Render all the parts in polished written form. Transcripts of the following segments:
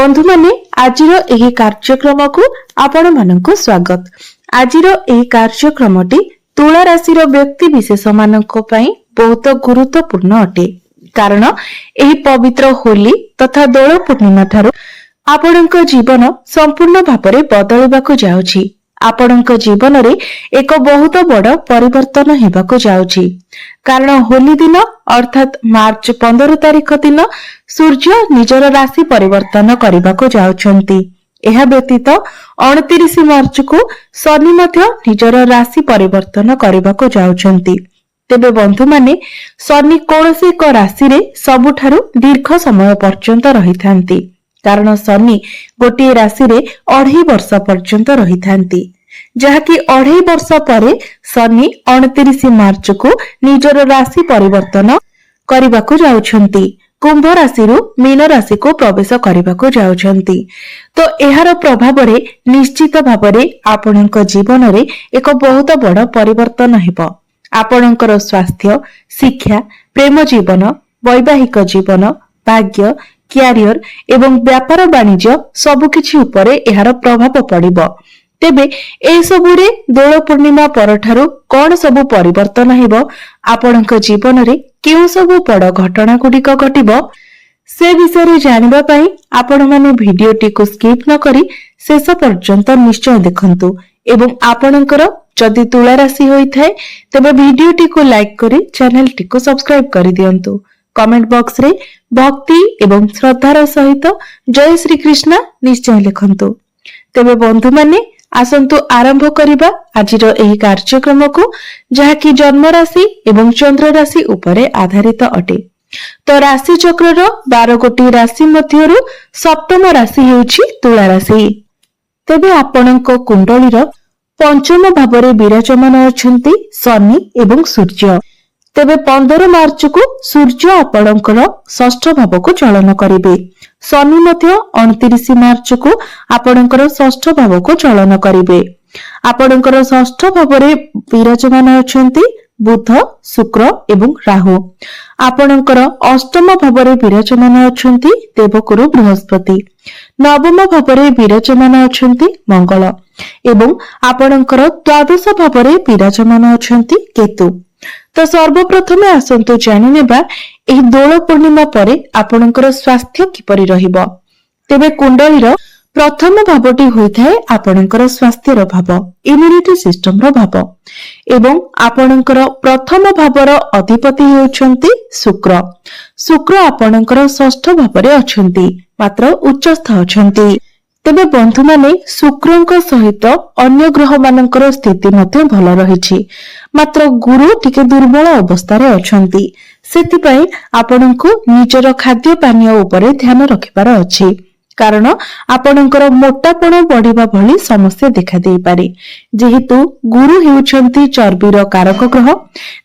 बंधु माने आजिर एही कार्यक्रम को आपण मानक स्वागत। आजिर एही कार्यक्रमटी तुला राशि व्यक्ति विशेष मानक पई बहुत गुरुत्वपूर्ण अटे, कारण एही पवित्र होली तथा दोल पूर्णिमा ठारू आपणक जीवन संपूर्ण भाବରେ बदलिबाकु जाउछि। आपणक जीवन रे एक बहुत बड़ परिवर्तन हेबाकु जाउछि, कारण होली दिन अर्थात मार्च 15 तारिख दिन सूर्य निजर राशि परिवर्तन करबाकु जाउछंती। एहा व्यतीत 29 मार्च को शनि मध्य निजर राशि परिवर्तन करबाकु जाउछंती। तेबे बंधु माने शनि कोनोसी एक राशि रे सबुठारु दीर्घ समय पर्यंत रहिथांती, कारण शनि गोटे राशि रे 2.5 वर्ष पर्यंत रहिथांती, जहाँकि 2.5 वर्ष परे शनि 29 मार्च को निजर राशि परिवर्तन करबाकु जाउछंती। कुंभ राशि रु मीन राशि को प्रवेश करबाकु जाउछंती। तो एहार प्रभाव रे निश्चित भाबरे आपणक जीवन रे एक बहुत बड़ परिवर्तन हेबो। आपणकर स्वास्थ्य, शिक्षा, प्रेम जीवन, वैवाहिक जीवन, भाग्य, क्यारियर एवं व्यापार वाणिज्य सबुकिछि उपरे एहार प्रभाव पड़िबो। तेबे ए सबुरे दोल पूर्णिमा परठारु कोन सबु परिवर्तन हेबो, आपणक जीवन रे केउ सबु बड़ घटना गुडिक घटिबो, से विषय जानिबा पई आपण माने भिडियोटी को स्किप न करी शेष पर्यंत निश्चय देखंतु। एवं आपणकर जदि तुला राशि होई थाए तबे भिडियोटी को लाइक करी चैनलटी को सब्सक्राइब करि दियंतु। कमेंट बॉक्स रे भक्ति एवं श्रद्धार सहित जय श्री कृष्ण निश्चय लिखंतु। तेबे बंधु माने आसंतु आरंभ करिबा आजिर एही कार्यक्रम को, जहा कि जन्म राशि एवं चंद्र राशि उपरे आधारित अटे। तो राशि चक्र 12 गोटी राशि मध्यरु सप्तम राशि हेउछि तुला राशि। तेबे आपणक कुंडलीर पंचम भावरे विराजमान अछंती शनि एवं सूर्य। तेबे 15 मार्च को सूर्य आपणकर षष्ठ भाव को चलन करिवे। शनि मध्य 29 मार्च को आपणकर षष्ठ भाव को चलन करिवे। आपणकर षष्ठ भावरे विराजमान अछंती बुध, शुक्र एवं राहु। आपणकर अष्टम भावरे विराजमान अछंती देवगुरु बृहस्पति। नवम भावरे विराजमान अछंती मंगल एवं आपणकर द्वादश भावरे विराजमान अछंती केतु। तो सर्वप्रथमे आसंतु जानि नेबा एही दोल पूर्णिमा परे आपणकर स्वास्थ्य किपरि रहिबो। तेबे कुंडलीर प्रथम भावटी होइथाय आपणकर स्वास्थ्यर भाव, इम्युनिटी सिस्टम रो भाव, एवं आपणकर प्रथम भावर अधिपति हेउछंती शुक्र। शुक्र आपणकर षष्ठ भावरे अछंती, मात्र उच्चस्थ अछंती। तेबे बंधु माने शुक्रଙ୍କ सहित अन्य ग्रह मानकर स्थिति मध्य भल रहिछि, मात्र गुरु टिके दुर्बल अवस्थारे अछंती। सेति पई आपनकु निजर खाद्य पानीय उपरे ध्यान रखिबार अछि, कारण आपनकर मोटापण बढ़िबा भली समस्या देखा देई पारे। जेहेतु गुरु हेउछंती चर्बीर कारक ग्रह,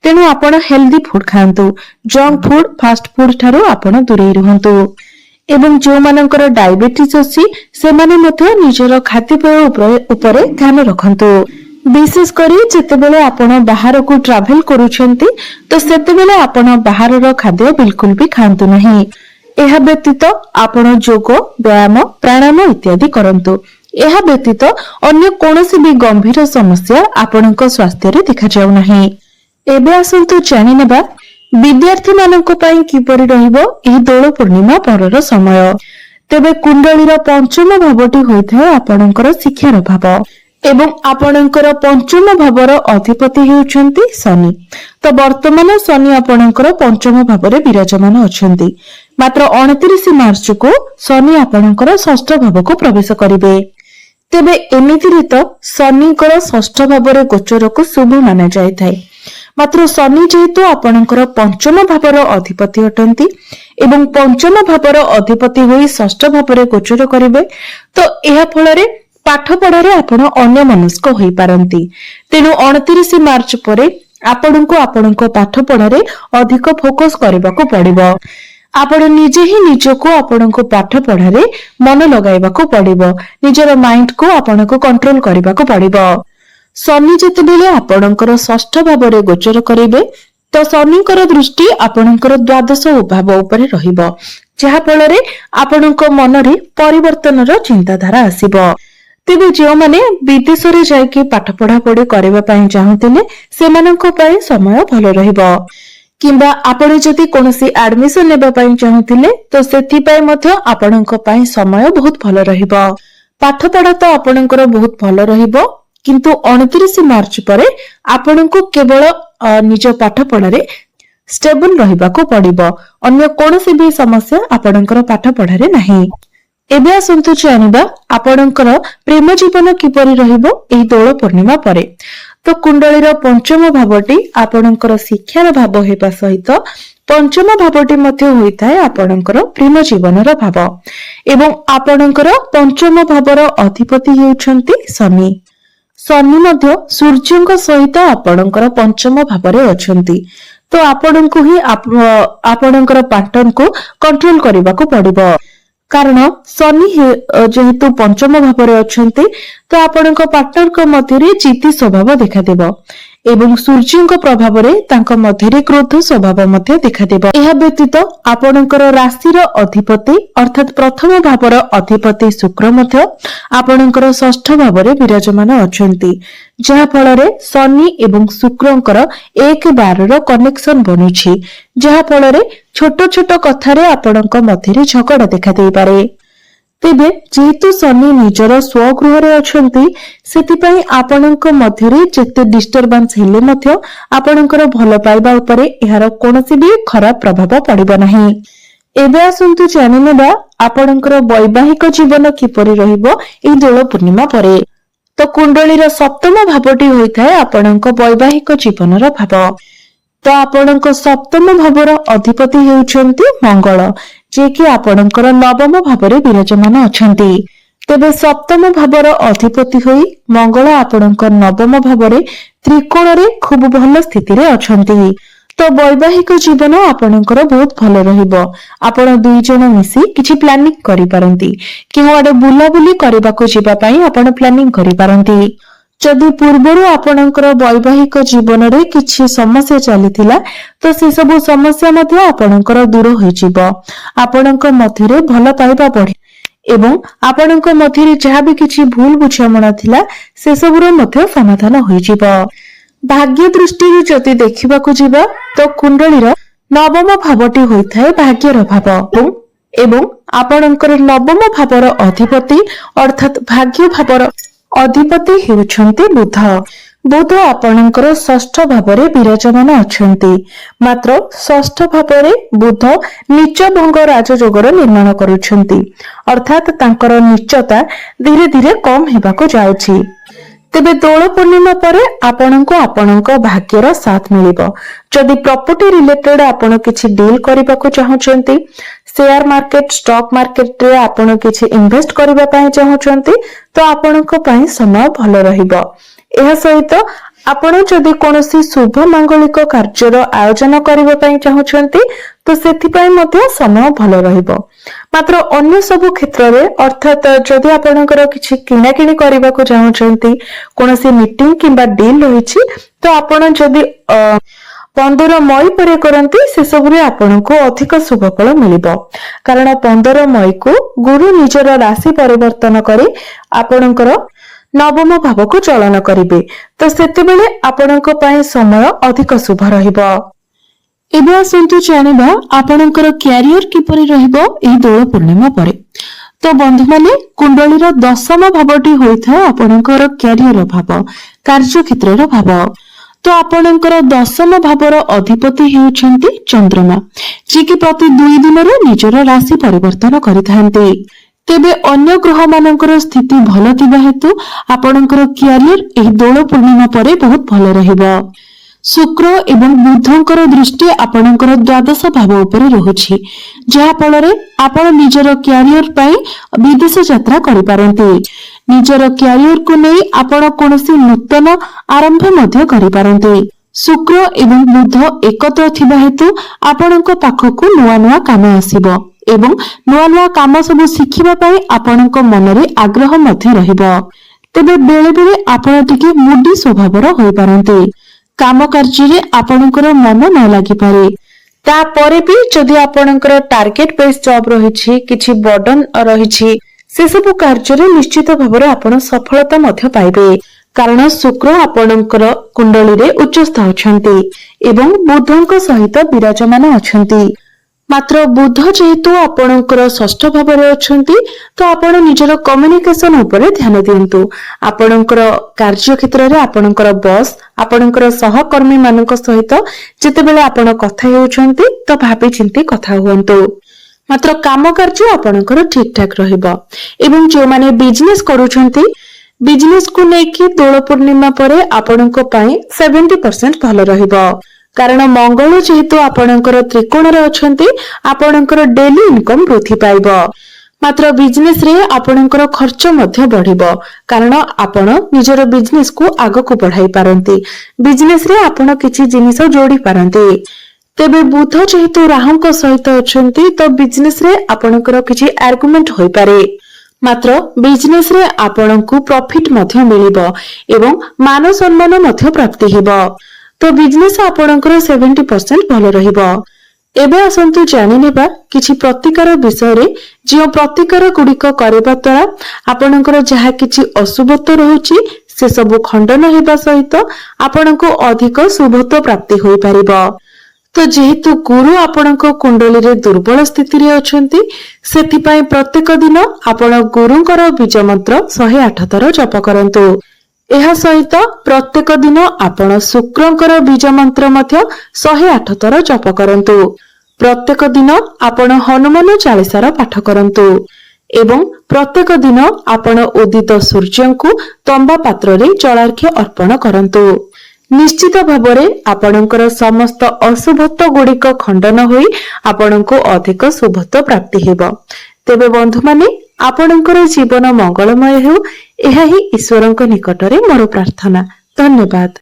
तेनु आपण हेल्दी फूड खांतु। जंक फूड, फास्ट फूड ठारू आपण दूरे रहंतु। एवं जो मानकर डायबिटीज अछि सेमाने मध्य निजर खाद्यपेय उपरे ध्यान रखंतु। विशेष करी जेतेबेले आपण बाहर को ट्रैवल करूछंती तो सेतेबेले आपण बाहरर खाद्य बिल्कुल भी खांतु नहीं। एहा व्यतीत आपण योग, व्यायाम, प्राणायाम इत्यादि करंतु। एहा व्यतीत अन्य कोनोसी भी गंभीर समस्या आपणक स्वास्थ्य रे देखा जाउ नहीं। एबे आसंतु जानि नेबा विद्यार्थी मानक पई किपरि रहिबो एही दोल पूर्णिमा परर समय। तेबे कुंडलीर पंचम भावटी होइथाय आपणकर शिक्षार भाव, एवं आपणकर पंचम भावर अधिपति हेउछंती शनि। तो वर्तमान शनि आपणकर पंचम भावरे विराजमान अछंती, मात्र 29 मार्च को शनि आपणकर षष्ठ भाव को प्रवेश करिवे। तेबे एमितिरे तो शनिकर षष्ठ भावरे गोचर को शुभ माना जायथाय, मात्र शनि जेहेतु आपणकर पंचम भावर अधिपति अटंती एवं पंचम भावर अधिपति होई षष्ठ भावरे गोचर करिवे, तो एहा फलरे पाठ पढ़ारे आपण अन्य मनस्क होई पारंती। तेनु 29 मार्च परे आपणको आपणको पाठ पढ़ारे अधिक फोकस करबाको पड़िबो। आपण निजे ही निजको आपणको पाठ पढ़ारे मन लगाइबाको पड़िबो। निजर माइंड को आपणको कंट्रोल करबाको पड़िबो। शनि जेतेबेले आपणकर षष्ठ भावरे गोचर करिवे तो शनिकर दृष्टि आपणकर द्वादश भाव उपरे रहिबो, ଯାହା ଫଳରେ ଆପଣଙ୍କ ମନରେ ପରିବର୍ତ୍ତନର ଚିନ୍ତାଧାରା ଆସିବ। ତେବେ ଯେଉଁମାନେ ବିଦେଶରେ ଯାଇକି ପାଠ ପଢାପଢି କରିବା ପାଇଁ ଚାହୁଁଥିଲେ ସେମାନଙ୍କ ପାଇଁ ସମୟ ଭଲ ରହିବ, କିମ୍ବା ଆପଣ ଯଦି କୌଣସି ଆଡମିସନ ନେବା ପାଇଁ ଚାହୁଁଥିଲେ ତ ସେଥିପାଇଁ ମଧ୍ୟ ଆପଣଙ୍କ ପାଇଁ ସମୟ ବହୁତ ଭଲ ରହିବ। ପାଠ ପଢା ତ ଆପଣଙ୍କର ବହୁତ ଭଲ ରହିବ, କିନ୍ତୁ 29 ମାର୍ଚ୍ଚ ପରେ ଆପଣଙ୍କୁ କେବଳ ନିଜ ପାଠ ପଢାରେ ଷ୍ଟେବଲ ରହିବାକୁ ପଡିବ। ଅନ୍ୟ କୌଣସି ବି ସମସ୍ୟା ଆପଣଙ୍କର ପାଠ ପଢାରେ ନାହିଁ। ଏବେ ଆସନ୍ତୁ ଜାଣିବା ଆପଣଙ୍କର ପ୍ରେମ ଜୀବନ କିପରି ରହିବ ଏହି ଦୋଳ ପୂର୍ଣ୍ଣିମା ପରେ। ତ କୁଣ୍ଡଳୀର ପଞ୍ଚମ ଭାବଟି ଆପଣଙ୍କର ଶିକ୍ଷାର ଭାବ ହେବା ସହିତ ପଞ୍ଚମ ଭାବଟି ମଧ୍ୟ ହୋଇଥାଏ ଆପଣଙ୍କର ପ୍ରେମ ଜୀବନର ଭାବ, ଏବଂ ଆପଣଙ୍କର ପଞ୍ଚମ ଭାବର ଅଧିପତି ହେଉଛନ୍ତି ଶନି। ଶନି ମଧ୍ୟ ସୂର୍ଯ୍ୟଙ୍କ ସହିତ ଆପଣଙ୍କର ପଞ୍ଚମ ଭାବରେ ଅଛନ୍ତି। ତ ଆପଣଙ୍କୁ ହିଁ ଆପଣଙ୍କର ପାର୍ଟନରକୁ କଣ୍ଟ୍ରୋଲ କରିବାକୁ ପଡିବ, କାରଣ ଶନି ଯେହେତୁ ପଞ୍ଚମ ଭାବରେ ଅଛନ୍ତି ତ ଆପଣଙ୍କ ପାର୍ଟନରଙ୍କ ମଧ୍ୟରେ ଜିଦି ସ୍ୱଭାବ ଦେଖାଦେବ, ଏବଂ ସୂର୍ଯ୍ୟଙ୍କ ପ୍ରଭାବରେ ତାଙ୍କ ମଧ୍ୟରେ କ୍ରୋଧ ସ୍ୱଭାବ ମଧ୍ୟ ଦେଖାଦେବ। ଏହା ବ୍ୟତୀତ ଆପଣଙ୍କର ରାଶିର ଅଧିପତି ଅର୍ଥାତ ପ୍ରଥମ ଭାବର ଅଧିପତି ଶୁକ୍ର ମଧ୍ୟ ଆପଣଙ୍କର ଷଷ୍ଠ ଭାବରେ ବିରାଜମାନ ଅଛନ୍ତି, ଯାହା ଫଳରେ ଶନି ଏବଂ ଶୁକ୍ରଙ୍କର 1-12ର କନେକ୍ସନ ବନୁଛି, ଯାହା ଫଳରେ ଛୋଟ ଛୋଟ କଥାରେ ଆପଣଙ୍କ ମଧ୍ୟରେ ଝଗଡା ଦେଖାଦେଇପାରେ। ତେବେ ଯେହେତୁ ଶନି ନିଜର ସ୍ୱଗୃହରେ ଅଛନ୍ତି, ସେଥିପାଇଁ ଆପଣଙ୍କ ମଧ୍ୟରେ ଯେତେ ଡିଷ୍ଟରବାନ୍ସ ହେଲେ ମଧ୍ୟ ଆପଣଙ୍କର ଭଲ ପାଇବା ଉପରେ ଏହାର କୌଣସି ବି ଖରାପ ପ୍ରଭାବ ପଡିବ ନାହିଁ। ଏବେ ଆସନ୍ତୁ ଜାଣିନେବା ଆପଣଙ୍କର ବୈବାହିକ ଜୀବନ କିପରି ରହିବ ଏହି ଦୋଳ ପୂର୍ଣ୍ଣିମା ପରେ। ତ କୁଣ୍ଡଳୀର ସପ୍ତମ ଭାବଟି ହୋଇଥାଏ ଆପଣଙ୍କ ବୈବାହିକ ଜୀବନର ଭାବ। ତ ଆପଣଙ୍କ ସପ୍ତମ ଭାବର ଅଧିପତି ହେଉଛନ୍ତି ମଙ୍ଗଳ, ଯିଏକି ଆପଣଙ୍କର ନବମ ଭାବରେ ବିରାଜମାନ ଅଛନ୍ତି। ତେବେ ସପ୍ତମ ଭାବର ଅଧିପତି ହୋଇ ମଙ୍ଗଳ ଆପଣଙ୍କ ନବମ ଭାବରେ ତ୍ରିକୋଣରେ ଖୁବ ଭଲ ସ୍ଥିତିରେ ଅଛନ୍ତି। ତ ବୈବାହିକ ଜୀବନ ଆପଣଙ୍କର ବହୁତ ଭଲ ରହିବ। ଆପଣ 2 ଜଣ ମିଶି କିଛି ପ୍ଲାନିଂ କରିପାରନ୍ତି, କେଉଁଆଡେ ବୁଲାବୁଲି କରିବାକୁ ଯିବା ପାଇଁ ଆପଣ ପ୍ଲାନିଂ କରିପାରନ୍ତି। ଯଦି ପୂର୍ବରୁ ଆପଣଙ୍କର ବୈବାହିକ ଜୀବନରେ କିଛି ସମସ୍ୟା ଚାଲିଥିଲା ତ ସେ ସବୁ ସମସ୍ୟା ମଧ୍ୟ ଆପଣଙ୍କର ଦୂର ହୋଇଯିବ। ଆପଣଙ୍କ ମଧ୍ୟରେ ଭଲ ପାଇବା ବଢି ଏବଂ ଆପଣଙ୍କ ମଧ୍ୟରେ ଯାହା ବି କିଛି ଭୁଲ ବୁଝାମଣା ଥିଲା ସେସବୁର ମଧ୍ୟ ସମାଧାନ ହୋଇଯିବ। ଭାଗ୍ୟ ଦୃଷ୍ଟିରୁ ଯଦି ଦେଖିବାକୁ ଯିବା ତ କୁଣ୍ଡଳୀର ନବମ ଭାବଟି ହୋଇଥାଏ ଭାଗ୍ୟର ଭାବ, ଏବଂ ଆପଣଙ୍କର ନବମ ଭାବର ଅଧିପତି ଅର୍ଥାତ ଭାଗ୍ୟ ଭାବର ଅଧିପତି ହେଉଛନ୍ତି ବୁଧ। ବୁଧ ଆପଣଙ୍କର ଷଷ୍ଠ ଭାବରେ ବିରାଜମାନ ଅଛନ୍ତି, ମାତ୍ର ଷଷ୍ଠ ଭାବରେ ବୁଧ ନୀଚ ଭଙ୍ଗ ରାଜଯୋଗର ନିର୍ମାଣ କରୁଛନ୍ତି, ଅର୍ଥାତ ତାଙ୍କର ନୀଚତା ଧୀରେ ଧୀରେ କମ ହେବାକୁ ଯାଉଛି। ତେବେ ଦୋଳ ପୂର୍ଣ୍ଣିମା ପରେ ଆପଣଙ୍କୁ ଆପଣଙ୍କ ଭାଗ୍ୟର ସାଥ ମିଳିବ। ଯଦି ପ୍ରପର୍ଟି ରିଲେଟେଡ ଆପଣ କିଛି ଡିଲ୍ କରିବାକୁ ଚାହୁଁଛନ୍ତି, ସେୟାର ମାର୍କେଟ ଷ୍ଟକ୍ ମାର୍କେଟରେ ଆପଣ କିଛି ଇନଭେଷ୍ଟ କରିବା ପାଇଁ ଚାହୁଁଛନ୍ତି ତ ଆପଣଙ୍କ ପାଇଁ ସମୟ ଭଲ ରହିବ। ଏହା ସହିତ ଆପଣ ଯଦି କୌଣସି ଶୁଭ ମାଙ୍ଗଳିକ କାର୍ଯ୍ୟର ଆୟୋଜନ କରିବା ପାଇଁ ଚାହୁଁଛନ୍ତି ତ ସେଥିପାଇଁ ମଧ୍ୟ ସମୟ ଭଲ ରହିବ। ମାତ୍ର ଅନ୍ୟ ସବୁ କ୍ଷେତ୍ରରେ ଅର୍ଥାତ ଯଦି ଆପଣଙ୍କର କିଛି କିଣାକିଣି କରିବାକୁ ଚାହୁଁଛନ୍ତି, କୌଣସି ମିଟିଂ କିମ୍ବା ଡିଲ୍ ରହିଛି ତ ଆପଣ ଯଦି 15 ମଇ ପରେ କରନ୍ତି ସେସବୁରେ ଆପଣଙ୍କୁ ଅଧିକ ଶୁଭ ଫଳ ମିଳିବ, କାରଣ 15 ମଇକୁ ଗୁରୁ ନିଜର ରାଶି ପରିବର୍ତ୍ତନ କରି ଆପଣଙ୍କର ନବମ ଭାବକୁ ଚଳନ କରିବେ, ତ ସେତେବେଳେ ଆପଣଙ୍କ ପାଇଁ ସମୟ ଅଧିକ ଶୁଭ ରହିବ। ଏବେ ଆସନ୍ତୁ ଜାଣିବା ଆପଣଙ୍କର କ୍ୟାରିୟର କିପରି ରହିବ ଏହି ଦୋଳ ପୂର୍ଣ୍ଣିମା ପରେ। ତ ବନ୍ଧୁମାନେ, କୁଣ୍ଡଳୀର ଦଶମ ଭାବଟି ହୋଇଥାଏ ଆପଣଙ୍କର କ୍ୟାରିୟର ଭାବ, କାର୍ଯ୍ୟକ୍ଷେତ୍ରର ଭାବ। ତ ଆପଣଙ୍କର ଦଶମ ଭାବର ଅଧିପତି ହେଉଛନ୍ତି ଚନ୍ଦ୍ରମା, ଯିଏକି ପ୍ରତି 2 ଦିନରେ ନିଜର ରାଶି ପରିବର୍ତ୍ତନ କରିଥାନ୍ତି। ତେବେ ଅନ୍ୟ ଗ୍ରହମାନଙ୍କର ସ୍ଥିତି ଭଲ ଥିବା ହେତୁ ଆପଣଙ୍କର କ୍ୟାରିୟର ଏହି ଦୋଳ ପୂର୍ଣ୍ଣିମା ପରେ ବହୁତ ଭଲ ରହିବ। ଶୁକ୍ର ଏବଂ ବୁଧଙ୍କର ଦୃଷ୍ଟି ଆପଣଙ୍କର ଦ୍ୱାଦଶ ଭାବ ଉପରେ ରହୁଛି, ଯାହା ଫଳରେ ଆପଣ ନିଜର କ୍ୟାରିୟର ପାଇଁ ବିଦେଶ ଯାତ୍ରା କରିପାରନ୍ତି। ନିଜର କ୍ୟାରିୟରକୁ ନେଇ ଆପଣ କୌଣସି ନୂତନ ଆରମ୍ଭ ମଧ୍ୟ କରିପାରନ୍ତି। ଶୁକ୍ର ଏବଂ ବୁଧ ଏକତ୍ର ଥିବା ହେତୁ ଆପଣଙ୍କ ପାଖକୁ ନୂଆ ନୂଆ କାମ ଆସିବ ଏବଂ ନୂଆ ନୂଆ କାମ ସବୁ ଶିଖିବା ପାଇଁ ଆପଣଙ୍କ ମନରେ ଆଗ୍ରହ ମଧ୍ୟ ରହିବ। ତେବେ ବେଳେ ବେଳେ ଆପଣ ଟିକେ ମୁଡି ସ୍ୱଭାବର ହୋଇପାରନ୍ତି, କାମ କାର୍ଯ୍ୟରେ ଆପଣଙ୍କର ମନ ନ ଲାଗିପାରେ। तापरे भी जदि आपणकर टार्गेट बेस्ड जॉब रही किछि बर्डन रही से सब कार्य निश्चित भाव आपण सफलता मध्य पाइबे कारण शुक्र आपणकर कुंडली रे उच्चस्थ अछंती एवं बुधଙ୍କ सहित विराजमान अछंती। मात्र बुध जेहेतु आपणकर षष्ठ भाव रे अछंती तो आपण निजर कम्युनिकेशन उपरे ध्यान दियंतु। आपणकर कार्य क्षेत्र रे आपणकर बॉस आपणकर सहकर्मी मानक सहित जेतेबेले आपण कथा हेउछंती तो भाबी चिंती कथा हुअंतु। मात्र काम कार्य आपणकर ठीक ठाक रहइबो एवं जो माने बिजनेस करूछंती बिजनेस को लेकी दोल पूर्णिमा परे आपणको पई 70% भलो रहिबो कारण मंगल जेहेतु आपणकर त्रिकोण रे अछंती आपणकर डेली इनकम वृद्धि पाइबो। मात्र बिजनेस रे आपणकर खर्च मध्य बढ़िबो कारण आपण निजर बिजनेस को आगो को बढ़ाई पारंती। बिजनेस रे आपण किछि जिनिस जोड़ी पारंती। तेबे बुध जेहेतु राहुଙ୍କ सहित अछंती तो बिजनेस रे आपणकर किछि आर्गुमेंट होई पारे मात्र बिजनेस रे आपणको प्रॉफिट मध्य मिलिबो एवं मान सम्मान मध्य प्राप्ति हेबो तो बिजनेस आपणकर 70% भलो रहिबो। एबे आसंतु जानि नेबा किछि प्रतिकार विषय रे जे प्रतिकार गुडिक करबा द्वारा आपणकर जहा किछि अशुभत्व रहउची से सब खंडन हेबा सहित आपणको अधिक शुभत्व प्राप्ति होई परिबो। तो जेहेतु गुरु आपणको कुंडली रे दुर्बल स्थिति रे अछंती सेथिपाई प्रत्येक दिन आपण गुरुंकर बीज मंत्र 108 थर जप करंतु। एहा सहित प्रत्येक दिन आपण शुक्रंकर बीज मंत्र मध्य 108 थर जप करंतु। प्रत्येक दिन आपण हनुमान चालीसार पाठ करंतु एवं प्रत्येक दिन आपण उदित सूर्यंकु तंबा पात्र रे जलार्घ्य अर्पण करंतु। निश्चित भावरे आपणकर समस्त अशुभत्व गुडिक खंडन होई आपणको अधिक शुभत्व प्राप्ति हेबो। तेबे बंधु माने आपणकर जीवन मंगलमय हेउ एहा ही ईश्वरଙ୍କ निकटरे मोर प्रार्थना। धन्यवाद।